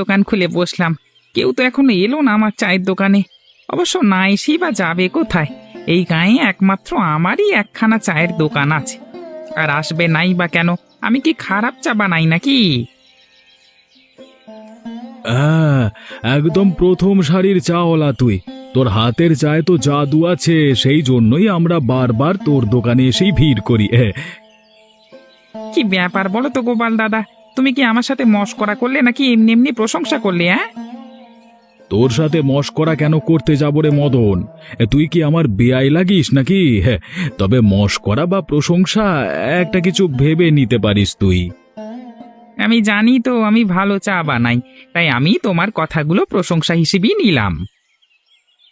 দোকান খুলে বসলাম। কেউ তো এখনো এলো না আমার চায়ের দোকানে। অবশ্য না এসেই বা যাবে কোথায়? এই গাঁয়ে একমাত্র আমারই একখানা চায়ের দোকান আছে, আর আসবে নাই বা কেন? আমি কি খারাপ চা বানাই নাকি? হ্যাঁ, একদম প্রথম সারির চাওয়ালা তুই। তোর হাতের চায় তো জাদু আছে, সেই জন্যই আমরা বারবার তোর দোকানে এসেই ভিড় করি। কি ব্যাপার বলো তো গোপাল দাদা, তুমি কি আমার সাথে মশকরা করলে নাকি এমনি এমনি প্রশংসা করলে? হ্যাঁ, তোর সাথে মশকরা কেন করতে যাব রে মদন? তুই কি আমার বেয়াই লাগিস নাকি? তবে মশকরা বা প্রশংসা একটা কিছু ভেবে নিতে পারিস তুই। আমি জানি তো আমি ভালো চা বানাই, তাই আমি তোমার কথাগুলো প্রশংসা হিসেবেই নিলাম।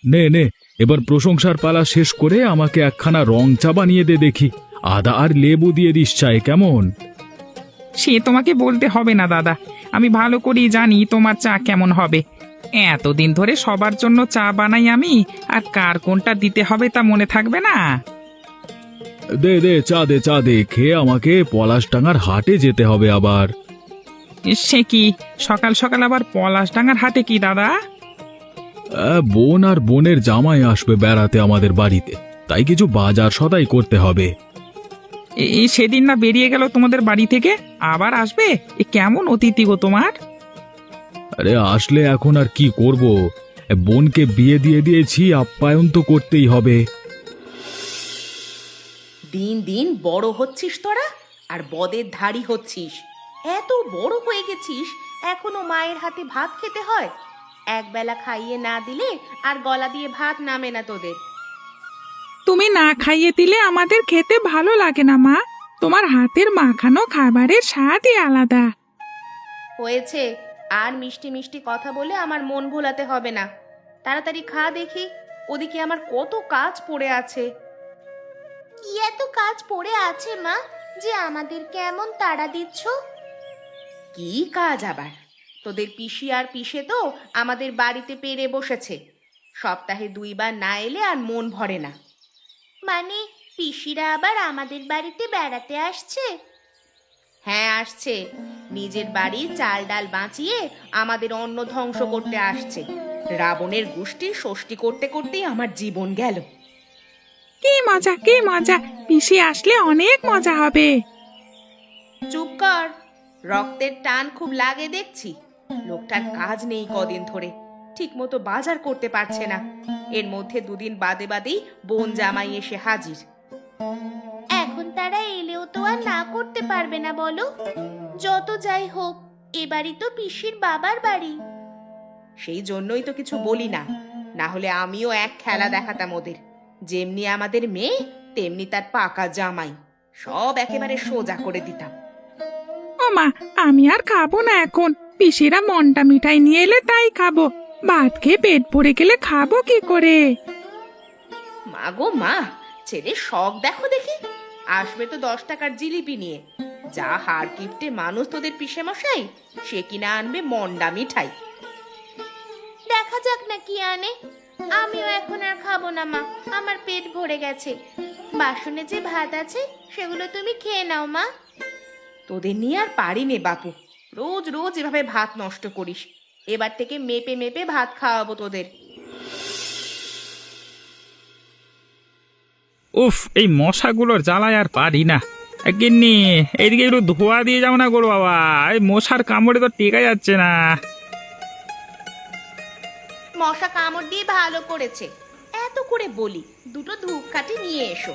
নে নে, এবার প্রশংসার পালা শেষ করে আমাকে একখানা রং চা বানিয়ে দে দেখি। আদা আর লেবু দিয়ে দিস চায়, কেমন? সে তোমাকে বলতে হবে না দাদা, আমি ভালো করেই জানি তোমার চা কেমন হবে। এতদিন ধরে সবার জন্য চা বানাই আমি, আর কার কোনটা দিতে হবে তা মনে থাকবে না? দে দে, চা দে, চা দে। খেয়ে আমাকে পলাশডাঙ্গার হাটে যেতে হবে আবার। সে কি, সকাল সকাল আবার পলাশডাঙ্গার হাটে কি দাদা? বোন আর বোনের জামাই আসবে বেড়াতে আমাদের বাড়িতে, তাই কিছু বাজার সদাই করতে হবে। সেদিন না বেরিয়ে গেল তোমাদের বাড়ি থেকে, আবার আসবে? কেমন অতিথি গো তোমার! আরে আসলে এখন আর কি করব, বোনকে বিয়ে দিয়ে দিয়েছি, আপ্যায়ন তো করতেই হবে। দিন দিন বড় হচ্ছিস তোরা, আর বদের ধাড়ি হচ্ছিস। এত বড় হয়ে গেছিস, এখনো মায়ের হাতে ভাত খেতে হয়। একবেলা খাইয়ে না দিলে আর গলা দিয়ে ভাত নামে না তোদের। তুমি না খাইয়ে দিলে আমাদের খেতে ভালো লাগে না মা। তোমার হাতের মাখানো খাবারের স্বাদই আলাদা। হয়েছে, আর মিষ্টি মিষ্টি কথা বলে আমার মন ভোলাতে হবে না। তাড়াতাড়ি খা দেখি, ওদিকে আমার কত কাজ পড়ে আছে। কি এত কাজ পড়ে আছে মা, যে আমাদের কেমন তাড়া দিচ্ছ? কি কাজ আবার? তোদের পিসি আর পিসে তো আমাদের বাড়িতে পেরে বসেছে। সপ্তাহে 2 বার না এলে আর মন ভরে না। মানে পিসিরা আবার আমাদের বাড়িতে বেড়াতে আসছে? হ্যাঁ আসছে, নিজের বাড়ির চাল ডাল বাঁচিয়ে আমাদের অন্ন ধ্বংস করতে আসছে। রাবণের গোষ্ঠীর ষষ্ঠী করতে করতেই আমার জীবন গেল। কি মজা, কি মজা! পিসি আসলে অনেক মজা হবে। চুপ কর, রক্তের টান খুব লাগে দেখছি। লোকটার কাজ নেই কদিন ধরে, ঠিক মতো বাজার করতে পারছে না। এর মধ্যে 2 দিন বাদে বাদেই বোন জামাই এসে হাজির। এখন তারা এলেও তো আর না করতে পারবে না বলো? যত যাই হোক, এবারই তো পিসির বাবার বাড়ি। সেই জন্যই তো কিছু বলি না, না হলে আমিও এক খেলা দেখাতাম ওদের। যেমনি আমাদের মেয়ে, তেমনি তার পাকা জামাই, সব একেবারে সোজা করে দিতাম। ও মা, আমি আর খাবো না এখন। পিসিরা মনটা মিঠাই নিয়ে এলে তাই খাবো। ভাত খেয়ে পেট ভরে গেলে খাবো কি করে? মা গো মা, ছেলের শখ দেখো দেখি। আসবে তো 10 টাকার জিলিপি নিয়ে। যা হাড় কিপটে মানুষ তোদের পিসে মশাই, সে কিনা আনবে মন্ডা মিঠাই। দেখা যাক না কি আনে। আমিও এখন আর খাবো না মা, আমার পেট ভরে গেছে। বাসনে যে ভাত আছে সেগুলো তুমি খেয়ে নাও মা। তোদের নিয়ে আর পারি নে বাপু, রোজ রোজ এভাবে ভাত নষ্ট করিস। এবার থেকে মেপে মেপে ভাত খাওয়াবো তোদের। উফ, এই মশাগুলোর জ্বালায় আর পারি না। গিন্নি, এইদিকে একটু ধোয়া দিয়ে যাও না গো বাবা, এই মশার কামড়ে তো টেকা যাচ্ছে না। মশা কামড় দিয়ে ভালো করেছে, এত করে বলি 2টো ধূপকাঠি নিয়ে এসো।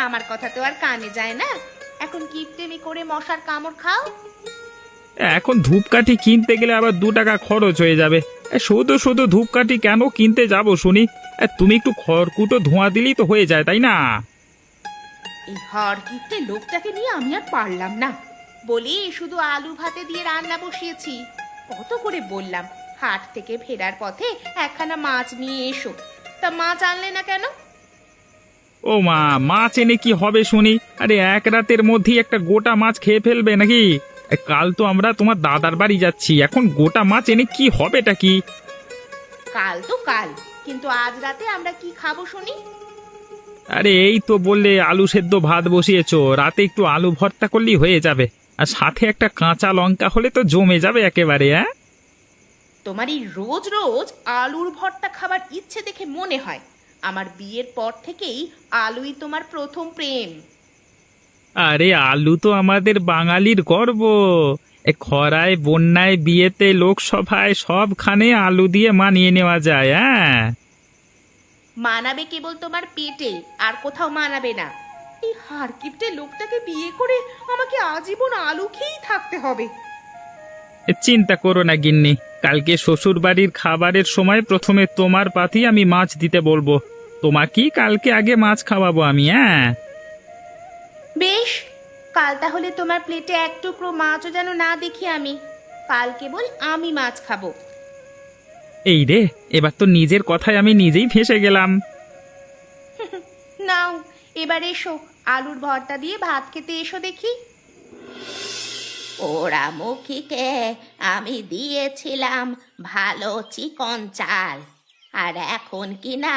আমার কথা তো আর কানে যায় না। এখন কিপটেমি করে মশার কামড় খাও। এখন ধূপকাঠি কিনতে গেলে আবার 2 টাকা খরচ হয়ে যাবে। শুধু শুধু ধূপকাঠি কেন কিনতে যাব শুনি? তুমি একটু খড়কুটো ধোঁয়া দিলেই তো হয়ে যায়, তাই না? এই হাড় কিপটে লোকটাকে নিয়ে আমি আর পারলাম না। বলি শুধু আলু ভাতে দিয়ে রান্না বসিয়েছি। কত করে বললাম হাট থেকে ফেরার পথে একখানা মাছ নিয়ে এসো, তা মাছ আনলে না কেন? ও মা, মাছ এনে কি হবে শুনি? আরে এক রাতের মধ্যেই একটা গোটা মাছ খেয়ে ফেলবে নাকি? কাল তো আমরা তোমার দাদার বাড়ি যাচ্ছি, এখন গোটা মাছ এনে কি হবেটা কি? কাল তো কাল, কিন্তু আজ রাতে আমরা কি খাবো শুনি? আরে এই তো বললে আলু সেদ্ধ ভাত বসিয়েছো, রাতে একটু আলু ভর্তা করলেই হয়ে যাবে। আর সাথে একটা কাঁচা লঙ্কা হলে তো জমে যাবে একেবারে। তোমার এই রোজ রোজ আলুর ভর্তা খাবার ইচ্ছে দেখে মনে হয় আমার বিয়ের পর থেকেই আলুই তোমার প্রথম প্রেম। আরে আলু তো আমাদের বাঙালির গর্ব। এ খরায় বন্যায় বিয়েতে লোকসভায় সবখানে আলু দিয়ে মানিয়ে নেওয়া যায়। হ্যাঁ, মানাবে কেবল তোমার পেটে, আর কোথাও মানাবে না। এই হারকিপটে লোকটাকে বিয়ে করে আমাকে আজীবন আলু খেয়েই থাকতে হবে। চিন্তা করো না গিন্নি, কালকে শ্বশুর বাড়ির খাবারের সময় প্রথমে তোমার পাতেই আমি মাছ দিতে বলবো। তোমাকেই কালকে আগে মাছ খাওয়াবো আমি। হ্যাঁ, বেশ, কাল তাহলে তোমার প্লেটে এক টুকরো মাছও যেন না দেখি আমি। কাল কেবল আমি মাছ খাবো। এই রে, এবার তো নিজের কথায় আমি নিজেই ফেঁসে গেলাম। নাও এবার এসো, আলুর ভর্তা দিয়ে ভাত খেতে এসো দেখি। ওরা মুখিকে আমি দিয়েছিলাম ভালো চিকন চাল, আর এখন কি না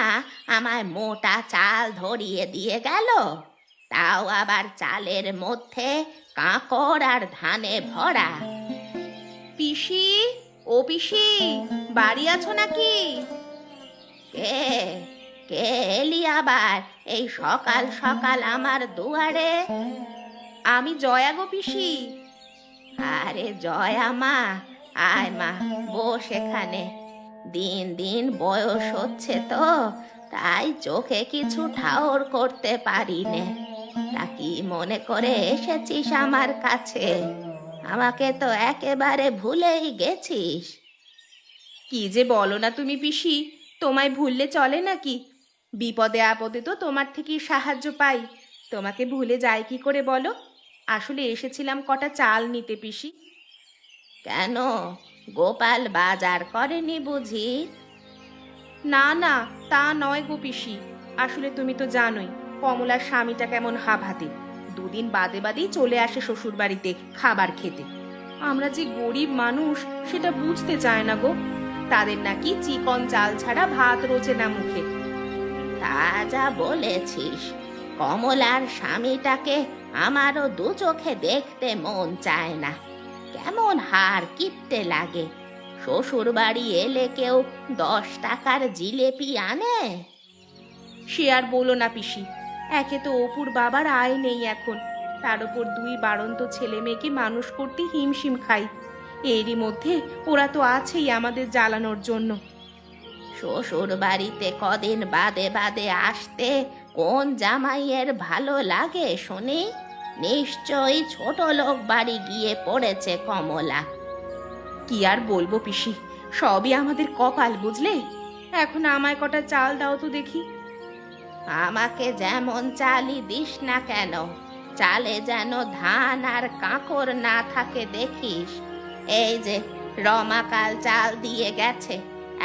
আমায় মোটা চাল ধরিয়ে দিয়ে গেল, তাও আবার চালের মধ্যে কাঁকড় আর ধানে ভরা। পিসি, ও পিসি, বাড়ি আছো নাকি? কে কে এলি আবার এই সকাল সকাল আমার দুয়ারে? আমি জয়া গো পিসি। আরে জয়া মা, আয় মা, বস এখানে। দিন দিন বয়স হচ্ছে তো, তাই চোখে কিছু ঠাউর করতে পারি নে। তা কি মনে করে এসেছিস আমার কাছে? আমাকে তো একেবারে ভুলেই গেছিস। কি যে বলো না তুমি পিসি, তোমায় ভুললে চলে নাকি? বিপদে আপদে তো তোমার থেকেই সাহায্য পাই, তোমাকে ভুলে যাই কি করে বলো? আসলে এসেছিলাম কটা চাল নিতে পিসি। কেন, গোপাল বাজার করেনি বুঝি? না না, তা নয় গো পিসি, আসলে তুমি তো জানোই কমলার স্বামীটা কেমন হাভাতে। দুদিন বাদে বাদেই চলে আসে শ্বশুর বাড়িতে খাবার খেতে। আমরা যে গরিব মানুষ সেটা বুঝতে চায় না গো। তাদের নাকি চিকন চাল ছাড়া ভাত রোচে না মুখে। তা যা বলেছিস, কমলার স্বামীটাকে আমারও দু চোখে দেখতে মন চায় না। কেমন হার কিপটে লাগে। শ্বশুর বাড়ি এলে কেউ 10 টাকার জিলেপি আনে? সে আর বলো না পিসি, একে তো অপুর বাবার আয় নেই এখন, তার উপর 2 বাড়ন্ত ছেলে মেয়েকে মানুষ করতে হিমশিম খাই। এরই মধ্যে ওরা তো আছেই আমাদের জ্বালানোর জন্য। শ্বশুর বাড়িতে কদিন বাদে বাদে আসতে কোন জামাইয়ের ভালো লাগে শুনি? নিশ্চয়ই ছোট লোক বাড়ি গিয়ে পড়েছে কমলা। কি আর বলবো পিসি, সবই আমাদের কপাল বুঝলে। এখন আমায় কটা চাল দাও তো দেখি। আমাকে যেমন চালই দিস না কেন, চালে যেন ধান আর কাঁকর না থাকে দেখিস। এই যে রমাকাল চাল দিয়ে গেছে,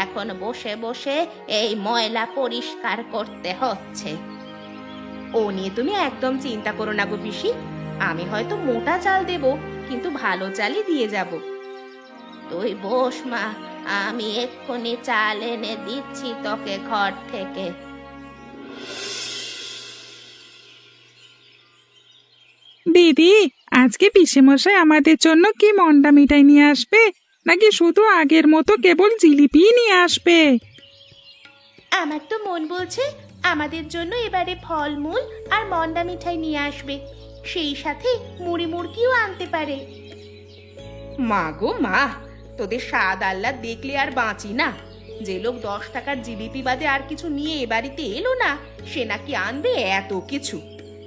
এখন বসে বসে এই ময়লা পরিষ্কার করতে হচ্ছে। ও নিয়ে তুমি একদম চিন্তা করো না গো পিসি, আমি হয়তো মোটা চাল দেব, কিন্তু ভালো চালই দিয়ে যাব। তুই বস মা, আমি এক্ষুনি চাল এনে দিচ্ছি তোকে ঘর থেকে। দিদি, আজকে পিসেমশাই আমাদের জন্য কি মন্ডা মিঠাই নিয়ে আসবে, নাকি শুধু আগের মতো কেবল জিলিপি নিয়ে আসবে? আমার তো মন বলছে আমাদের জন্য এবারে ফলমূল আর মন্ডা মিঠাই নিয়ে আসবে, সেই সাথে মুড়ি মুড়কিও আনতে পারে। মা গো মা, তোদের স্বাদ আহ্লাদ দেখলে আর বাঁচি না। যে লোক 10 টাকার জিলিপি বাদে আর কিছু নিয়ে এ বাড়িতে এলো না, সে নাকি আনবে এত কিছু।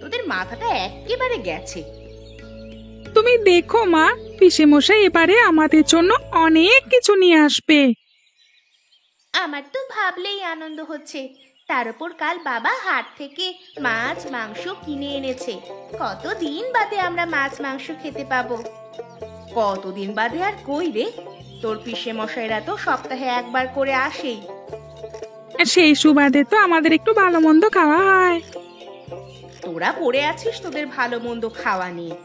তোদের মাথাটা একেবারে গেছে। তুমি দেখো মা, পিসেমশাই এবারে আমাদের জন্য অনেক কিছু নিয়ে আসবে। আমার তো ভাবলেই আনন্দ হচ্ছে। তার উপর কাল বাবা হাট থেকে মাছ মাংস কিনে এনেছে। কতদিন বাদে আমরা মাছ মাংস খেতে পাবো। কতদিন বাদে আর কই রে, তোর পিসে মশাইরা তো সপ্তাহে একবার করে আসেই। সেই সুবাদে তো আমাদের একটু ভালো মন্দ খাওয়া হয়। তোরা পড়ে আছিস তোদের ভালো মন্দ খাওয়া নিয়ে।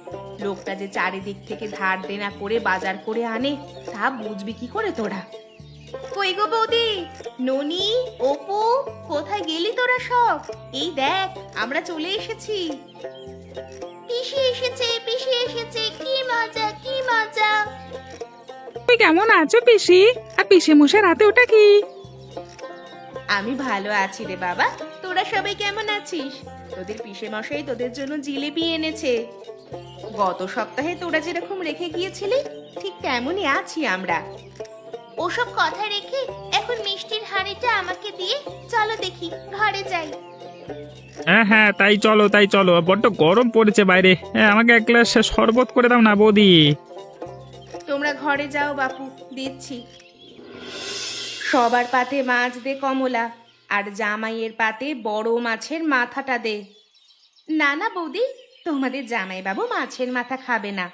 লোকটা যে চারিদিক থেকে ধার দেনা করে বাজার করে আনে, তা বুঝবি কি করে তোরা? কই গো বৌদি, ননি, অপু, কোথায় গেলি তোরা সব? এই দেখ আমরা চলে এসেছি। পিসি এসেছে, পিসি এসেছে, কি মজা কি মজা। তুই কেমন আছো পিসি? আর পিসে মশার হাতে ওটা কি? আমি ভালো আছি রে বাবা। তোরা সবাই কেমন আছিস? তোদের পিসে মশাই তোদের জন্য জিলেবি এনেছে। গত সপ্তাহে তোরা যেরকম রেখে গিয়েছিলি ঠিক তেমনই আছি আমরা। ওসব কথা রেখে এখন মিষ্টির হাঁড়িটা আমাকে দিয়ে চলো দেখি ঘরে যাই। হ্যাঁ হ্যাঁ, তাই চলো, বড্ড গরম পড়েছে বাইরে। হ্যাঁ, আমাকে এক গ্লাস শরবত করে দাও না বৌদি। তোমরা ঘরে যাও বাপু, দিচ্ছি। সবার পাতে মাছ দে কমলা, আর জামাইয়ের পাতে বড় মাছের মাথাটা দে। না না বৌদি, তোমাদের জামাই বাবু মাছের মাথা খাবে না।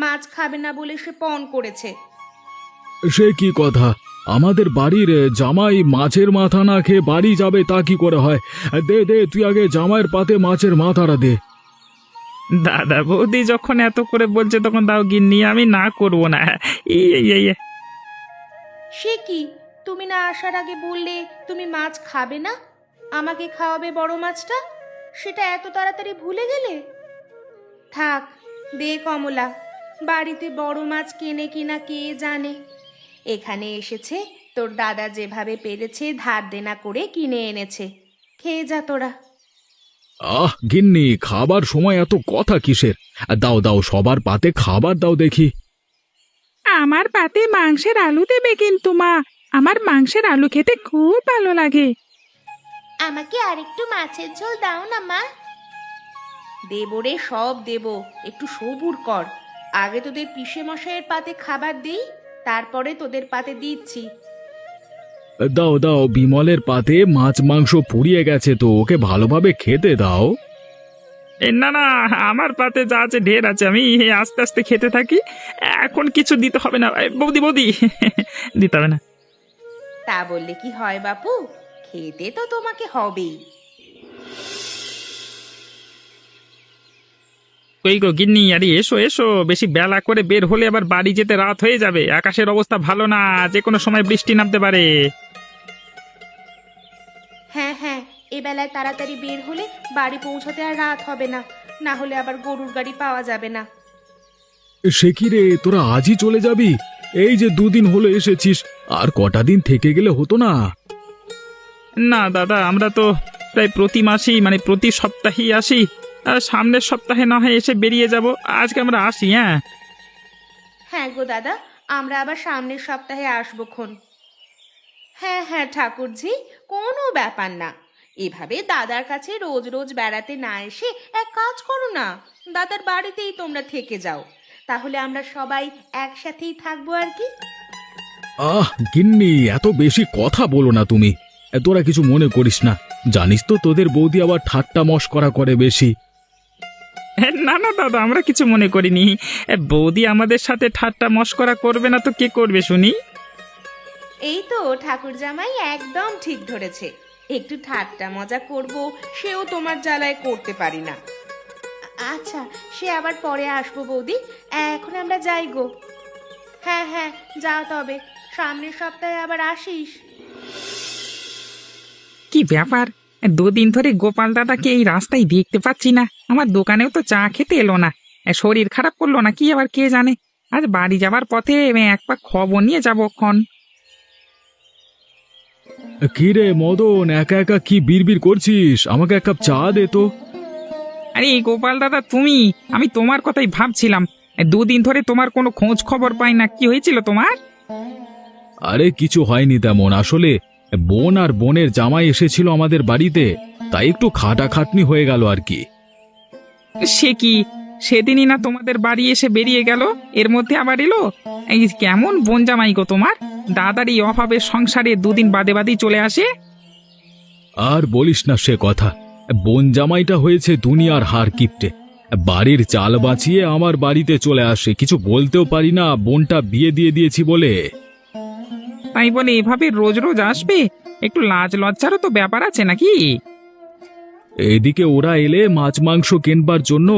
মাছ খাবে না বলে সে পণ করেছে। সে কি কথা? আমাদের বাড়ির জামাই মাছের মাথা না খেয়ে বাড়ি যাবে তা কি করে হয়? দে দে, তুই আগে জামাইয়ের পাতে মাছের মাথাটা দে। দাদা বৌদি যখন এত করে বলছে তখন দাও গিন্নি, আমি না করব না। এই এই এই এই। সে কি, তুমি না আসার আগে বললে তুমি মাছ খাবে না, আমাকে খাওয়াবে বড় মাছটা, সেটা এত তাড়াতাড়ি ভুলে গেলে? থাক, দে কমলা, বাড়িতে বড় মাছ কেনে কিনা কে জানে। এখানে এসেছে তোর দাদা যেভাবে পেরেছে ধার দেনা করে কিনে এনেছে, খেয়ে যা তোরা। আহ গিন্নি, খাবার সময় এত কথা কিসের? দাও দাও, সবার পাতে খাবার দাও দেখি। আমার পাতে মাংসের আলু দেবে কিন্তু মা, আমার মাংসের আলু খেতে খুব ভালো লাগে। আমাকে আরেকটু মাছের ঝোল দাও না মা। দেবো রে, সব দেবো, একটু সবুর কর। আগে তোদের পিসে মশাইয়ের পাতে খাবার দিই, তারপরে তোদের পাতে দিচ্ছি। দাও দাও, বিমলের পাতে মাছ মাংস পুড়িয়ে গেছে তো, ওকে ভালোভাবে খেতে দাও। না না, আমার পাতে যা আছে ঢের আছে, আমি আস্তে আস্তে খেতে থাকি। এখন কিছু দিতে হবে না বৌদি, বৌদি দিতে হবে না। তা বললে কি হয় বাপু, খেতে তো তোমাকে হবেই। কই গো গিন্নি, আরে এসো এসো, বেশি বেলা করে বের হলে আবার বাড়ি যেতে রাত হয়ে যাবে। আকাশের অবস্থা ভালো না, যে কোনো সময় বৃষ্টি নামতে পারে। হ্যাঁ হ্যাঁ, এ বেলায় তাড়াতাড়ি বের হলে বাড়ি পৌঁছতে আর রাত হবে না, না হলে আবার গরুর গাড়ি পাওয়া যাবে না। সে কি রে, তোরা আজই চলে যাবি? এই যে দুদিন হলো এসেছিস, আর কটা দিন থেকে গেলে হতো না? না দাদা, আমরা তো প্রায় প্রতি মাসেই মানে প্রতি সপ্তাহেই আসি। আর সামনের সপ্তাহে না হয় এসে বেরিয়ে যাব। আজকে আমরা আসি। হ্যাঁ হ্যাঁ গো দাদা, আমরা আবার সামনের সপ্তাহে আসবো খন। হ্যাঁ হ্যাঁ ঠাকুরজি, কোনো ব্যাপার না। এভাবে দাদার কাছে রোজ রোজ বেড়াতে না এসে এক কাজ করো না, দাদার বাড়িতেই তোমরা থেকে যাও, তাহলে আমরা সবাই একসাথেই থাকবো আর কি। আহ গিন্নি, এত বেশি কথা বলো না তুমি। তোরা কিছু মনে করিস না, জানিস তো তোদের বৌদি আবার ঠাট্টা মশকরা করে বেশি। না না দাদা, আমরা কিছু মনে করিনি। বৌদি আমাদের সাথে ঠাট্টা মশকরা করবে না তো কে করবে শুনি? এই তো ঠাকুর জামাই একদম ঠিক ধরেছে, একটু ঠাট্টা মজা করব সেও তোমার জ্বালায় করতে পারি না। আচ্ছা, সে আবার পরে আসবো বৌদি, এখন আমরা যাই গো। হ্যাঁ হ্যাঁ, যাও তবে, সামনের সপ্তাহে আবার আসিস। কি ব্যাপার, দুদিন ধরে গোপাল দাদাকে এই রাস্তায় দেখতে পাচ্ছি না। আমার দোকানেও তো চা খেতে এলো না। শরীর খারাপ করলো না কি আবার কে জানে। আজ বাড়ি যাবার পথে এক পাক খবর নিয়ে যাবো ক্ষণ। কি রে মদন, একা একা কি বিড়বিড় করছিস? আমাকে এক কাপ চা দে তো। আরে গোপাল দাদা, তুমি, আমি তোমার কথাই ভাবছিলাম। দুদিন ধরে তোমার কোনো খোঁজ খবর পাই না, কি হয়েছিল তোমার? আরে কিছু হয়নি তেমন, আসলে বোন আর বোনের জামাই এসেছিল আমাদের বাড়িতে, তাই একটু খাটাখাটনি হয়ে গেল আর কি। সে কি, সেদিনই না তোমাদের বাড়ি এসে বেরিয়ে গেল, এর মধ্যে আবার এলো? এই কেমন বোন জামাই গো তোমার, দাদার এই অভাবের সংসারে দুদিন বাদে বাদেই চলে আসে। আর বলিস না সে কথা, বোন জামাইটা হয়েছে দুনিয়ার হার কিপটে। বাড়ির চাল বাঁচিয়ে আমার বাড়িতে চলে আসে, কিছু বলতেও পারি না বোনটা বিয়ে দিয়ে দিয়েছি বলে। তাই বলে এভাবে রোজ রোজ আসবে? একটু লাজ লজ্জারও তো ব্যাপার আছে নাকি? এইদিকে ওরা এলে মাছ মাংস কেনবার জন্য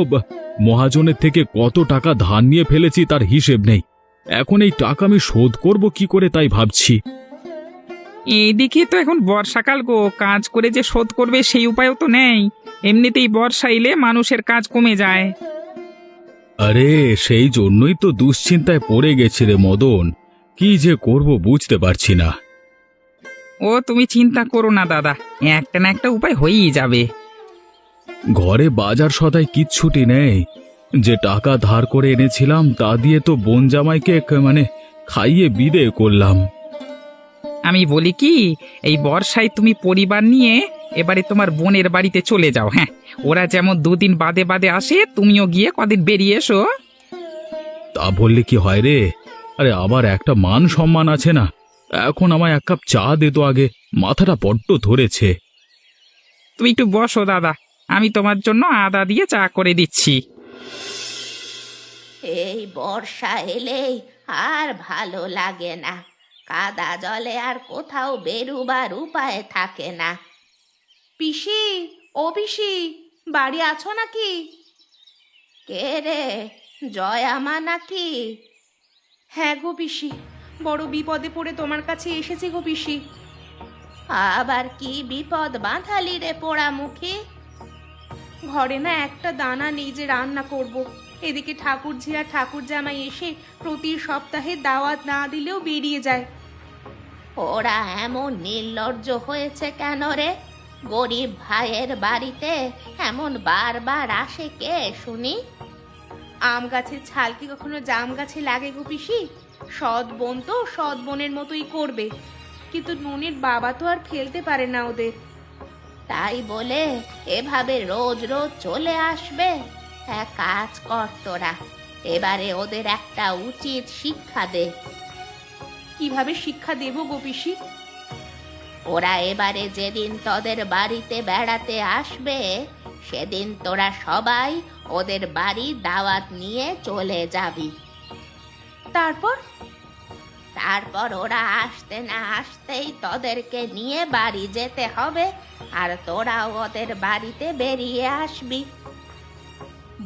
মহাজনের থেকে কত টাকা ধার নিয়ে ফেলেছি তার হিসেব নেই। এখন এই টাকা আমি শোধ করব কি করে তাই ভাবছি। এইদিকে তো এখন বর্ষাকাল গো, কাজ করে যে শোধ করবে সেই উপায়ও তো নেই। এমনিতেই বর্ষা এলে মানুষের কাজ কমে যায়। আরে সেই জন্যই তো দুশ্চিন্তায় পড়ে গেছি রে মদন। কি যে করব বুঝতে পারছি না। ও তুমি চিন্তা করো না দাদা, একটা না একটা উপায় হয়েই যাবে। ঘরে বাজার সদাই কিচ্ছুটি নেই। যে টাকা ধার করে এনেছিলাম তা দিয়ে তো বোন জামাইকে খাইয়ে বিদে করলাম। আমি বলি কি, এই বর্ষায় তুমি পরিবার নিয়ে এবারে তোমার বোনের বাড়িতে চলে যাও। হ্যাঁ, ওরা যেমন দুদিন বাদে বাদে আসে, তুমিও গিয়ে কদিন বেরিয়ে এসো। তা বললে কি হয় রে? আরে আবার একটা মান সম্মান আছে না? এখন আমায় এক কাপ চা দে তো আগে, মাথাটা বড্ড ধরেছে। তুমি একটু বসো দাদা, আমি তোমার জন্য আদা দিয়ে চা করে দিচ্ছি। এই বর্ষা এলেই আর ভালো লাগে না, কাদা জলে আর কোথাও বেরুবার উপায় থাকে না। পিসি, ও পিসি, বাড়ি আছো নাকি? কে রে, জয়া মা নাকি? হ্যাঁ গো পিসি, বড় বিপদে পড়ে তোমার কাছে এসেছি গো পিসি। আবার কি বিপদ বাঁধালি রে পোড়ামুখী? ঘরে না একটা দানা নেই যে রান্না করব। এদিকে ঠাকুরঝি আর ঠাকুর জামাই এসে প্রতি সপ্তাহে দাওয়াত না দিলেও বেরিয়ে যায়। ওরা এমন নির্লজ্জ হয়েছে কেন রে? গরিব ভাইয়ের বাড়িতে এমন বারবার আসে কে শুনি? আম গাছের ছাল কি কখনো জাম গাছে লাগে গো পিসি? সৎ বোন তো সৎ বোনের মতোই করবে, কিন্তু নুনির বাবা তো আর ফেলতে পারে না ওদের। তাই বলে এভাবে রোজ রোজ চলে আসবে? এক কাজ কর তোরা, এবারে ওদের একটা উচিত শিক্ষা দে। কিভাবে শিক্ষা দেব গো পিসি? ওরা এবারে যেদিন তোদের বাড়িতে বেড়াতে আসবে সেদিন তোরা সবাই ওদের বাড়ি দাওয়াত নিয়ে চলে যাবি। তারপর? তারপর ওরা আসতে না আসতেই তোদেরকে নিয়ে বাড়ি যেতে হবে, আর তোরাও ওদের বাড়িতে বেরিয়ে আসবি।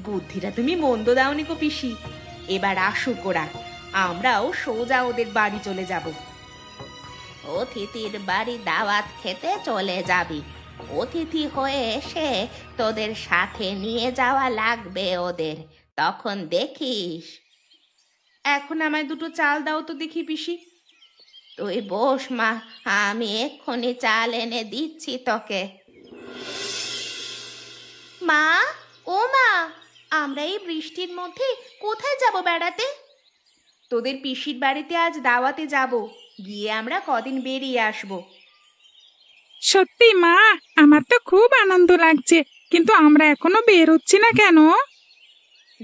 বুদ্ধিটা তুমি মন্দ দাওনি গো পিসি। এবার আসুক ওরা, আমরাও সোজা ওদের বাড়ি চলে যাব। অতিথির বাড়ি দাওয়াত খেতে চলে যাবি, অতিথি হয়ে এসে তোদের সাথে নিয়ে যাওয়া লাগবে ওদের, তখন দেখিস। এখন আমায় দুটো চাল দাও তো দেখি পিসি। তুই বস মা, আমি এক্ষুনি চাল এনে দিচ্ছি তোকে। মা, ও মা, আমরা এই বৃষ্টির মধ্যে কোথায় যাব বেড়াতে? তোদের পিসির বাড়িতে আজ দাওয়াতে যাব, গিয়ে আমরা কদিন বেরিয়ে আসব। সত্যি মা, আমার তো খুব আনন্দ লাগছে, কিন্তু আমরা এখনো বের হচ্ছি না কেন?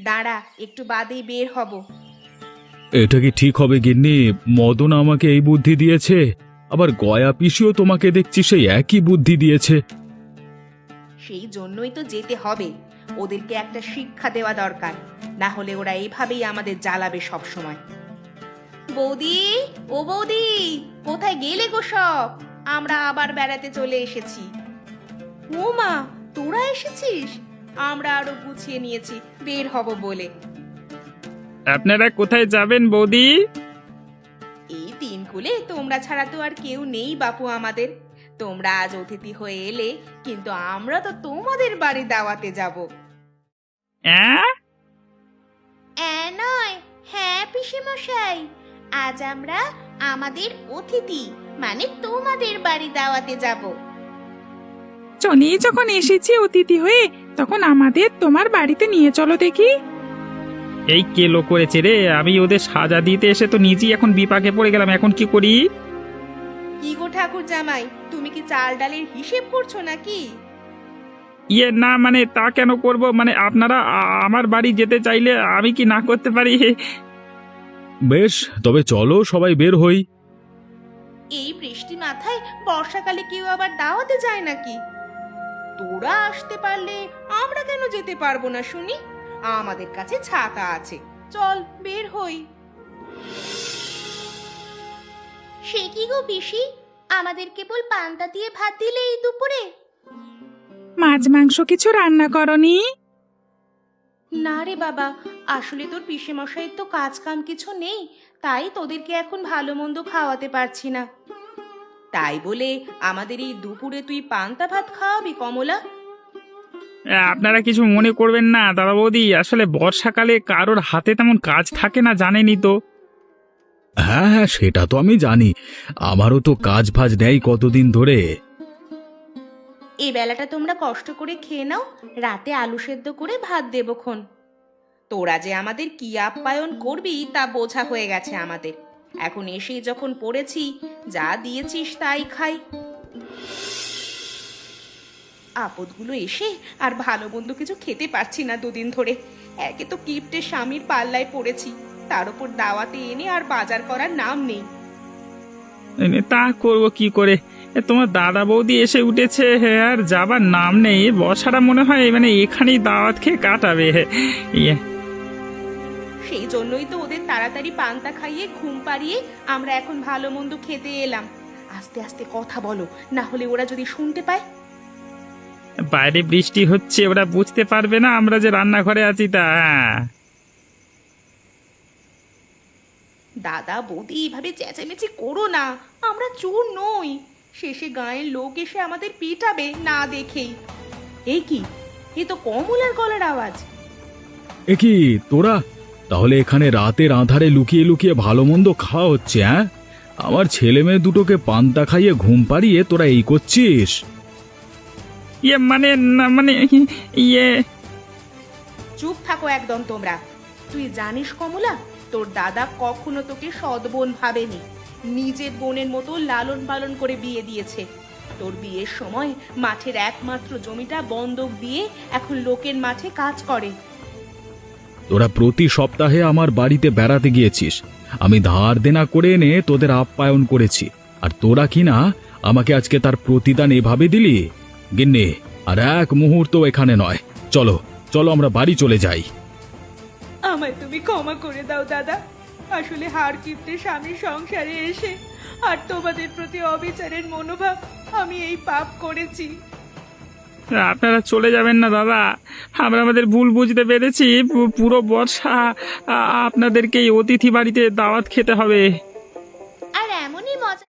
দাঁড়া, একটু বাদেই বের হব। এটা কি ঠিক হবে গিন্নি? মদন আমাকে এই বুদ্ধি দিয়েছে, আবার গয়া পিসিও তোমাকে দেখছি সেই একই বুদ্ধি দিয়েছে। সেই জন্যই তো যেতে হবে, ওদেরকে একটা শিক্ষা দেওয়া দরকার, না হলে ওরা এইভাবেই আমাদের জ্বালাবে সব সময়। বৌদি, ও বৌদি, কোথায় গেলে গো সব? আমরা আবার বেড়াতে চলে এসেছি। ও মা, তোরা এসেছিস? আমরা আরো গুছিয়ে নিয়েছি, বের হব বলে। আপনারা কোথায় যাবেন বৌদি? এই তিনকুলে তোমরা ছাড়া তো আর কেউ নেই বাপু আমাদের। তোমরা আজ অতিথি হয়ে এলে, কিন্তু আমরা তো তোমাদের বাড়ি দাওয়াতে যাব। নয়, হ্যাঁ পিসেমশাই, আজ আমরা আমাদের অতিথি মানে তোমাদের বাড়ি দাওয়াতে যাব। চলেই যখন এসেছি অতিথি হয়ে, তখন আমাদের তোমার বাড়িতে নিয়ে চলো দেখি। এই কেলো করেছে রে, আমি ওদের সাজা দিতে এসে তো নিজেই এখন বিপাকে পড়ে গেলাম, এখন কি করি? কি গো ঠাকুর জামাই, তুমি কি চাল ডালের হিসেব করছো নাকি? না মানে তা কেন করব, মানে আপনারা আমার বাড়ি যেতে চাইলে আমি কি না করতে পারি? বেশ, তবে চলো সবাই বের হই। এই বৃষ্টি মাথায় বর্ষাকালে কেউ আবার দাওয়াতে যায় নাকি? তোরা আসতে পারলে আমরা কেন যেতে পারবো না শুনি? আমাদের কাছে ছাতা আছে, চল বের হই। সে কি গো পিসি, আমাদের কেবল পান্তা দিয়ে ভাত দিলে এই দুপুরে? মাছ মাংস কিছু রান্না করনি? না রে বাবা, আসলে তোর পিসে মশাইয়ের তো কাজ কাম কিছু নেই, তাই তোদেরকে এখন ভালো মন্দ খাওয়াতে পারছি না। তাই বলে আমাদের এই দুপুরে তুই পান্তা ভাত খাওয়াবি কমলা? আপনারা কিছু মনে করবেন না দাদা বৌদি, আসলে বর্ষাকালে কারোর হাতে তেমন কাজ থাকে না, জানেনই তো। হ্যাঁ হ্যাঁ, সেটা তো আমি জানি। আমারও তো কাজ ফাজ নেই কতদিন ধরে। এই বেলাটা তোমরা কষ্ট করে খেয়ে নাও, রাতে আলু সেদ্ধ করে ভাত দেবক্ষণ। তোরা যে আমাদের কি আপ্যায়ন করবি তা বোঝা হয়ে গেছে আমাদের। এখন এসেই যখন পড়েছি, যা দিয়েছিস তাই খাই। আপদগুলো এসে আর ভালো মন্দ কিছু খেতে পারছি না দুদিন ধরে। একে তো কিপ্টের স্বামীর পাল্লায় পড়েছি, তার উপর দাওয়াতে এনে আর বাজার করার নাম নেই। তা করবো কি করে? তোমার দাদা বৌদি এসে উঠেছে, আর যাবার নাম নেই। বসাটা মনে হয় এখানেই দাওয়াত খেয়ে কাটাবে। ইয়ে, সেই জন্যই তো ওদের তাড়াতাড়ি পান্তা খাইয়ে ঘুম পাড়িয়ে আমরা এখন ভালো মন্দ খেতে এলাম। আস্তে আস্তে কথা বলো, না হলে ওরা যদি শুনতে পায়। বাইরে বৃষ্টি হচ্ছে, ওরা বুঝতে পারবে না আমরা যে রান্নাঘরে আছি তা। দাদা বৌদি এইভাবে চেঁচামেচি করো না, আমরা চোর নই। শেষে গায়ের লোক এসে আমাদের পিটাবে না দেখেই। এই কি, এ তো কমলার গলার আওয়াজ। এ কি তোরা তাহলে এখানে রাতের আঁধারে লুকিয়ে লুকিয়ে ভালো মন্দ খাওয়া হচ্ছে? হ্যাঁ, আমার ছেলে মেয়ে দুটোকে পান্তা খাইয়ে ঘুম পাড়িয়ে তোরা এই করছিস? ইয়ে না ইয়ে, চুপ থাকো একদম তোমরা। তুই জানিস কমলা, তোর দাদা কখনো তোকে সৎ বোন ভাবেনি, নিজের বোনের মতো লালন পালন করে বিয়ে দিয়েছে। তোর বিয়ের সময় মাঠের একমাত্র জমিটা বন্ধক দিয়ে এখন লোকের মাঠে কাজ করে। তোরা প্রতি সপ্তাহে আমার বাড়িতে বেড়াতে গিয়েছিস, আমি ধার দেনা করে এনে তোদের আপ্যায়ন করেছি, আর তোরা কি না আমাকে আজকে তার প্রতিদান এভাবে দিলি? গিন্নি, আর এক মুহূর্ত এখানে নয়, চলো চলো আমরা বাড়ি চলে যাই। আমায় তুমি ক্ষমা করে দাও দাদা। আসলে হার কিপ্টে স্বামীর সংসারে এসে আর তোমাদের প্রতি অবিচারের মনোভাব, আমি এই পাপ করেছি। আপনারা চলে যাবেন না দাদা, আমরা আমাদের ভুল বুঝতে পেরেছি। পুরো বর্ষা আপনাদেরকে এই অতিথি বাড়িতে দাওয়াত খেতে হবে।